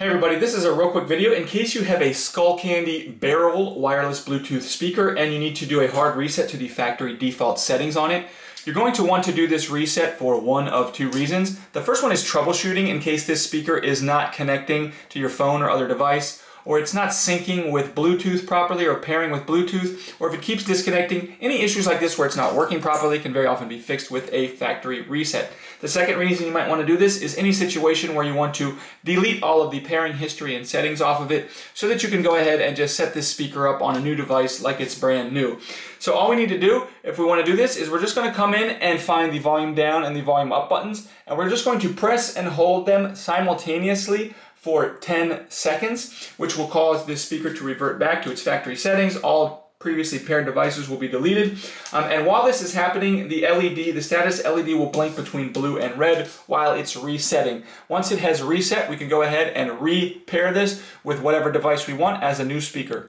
Hey everybody, this is a real quick video in case you have a Skullcandy Barrel wireless Bluetooth speaker and you need to do a hard reset to the factory default settings on it. You're going to want to do this reset for one of two reasons. The first one is troubleshooting in case this speaker is not connecting to your phone or other device, or it's not syncing with Bluetooth properly or pairing with Bluetooth, or if it keeps disconnecting. Any issues like this where it's not working properly can very often be fixed with a factory reset. The second reason you might want to do this is any situation where you want to delete all of the pairing history and settings off of it so that you can go ahead and just set this speaker up on a new device like it's brand new. So all we need to do if we want to do this is we're just going to come in and find the volume down and the volume up buttons, and we're just going to press and hold them simultaneously for 10 seconds, which will cause this speaker to revert back to its factory settings. All previously paired devices will be deleted. And while this is happening, the status LED will blink between blue and red while it's resetting. Once it has reset, we can go ahead and re-pair this with whatever device we want as a new speaker.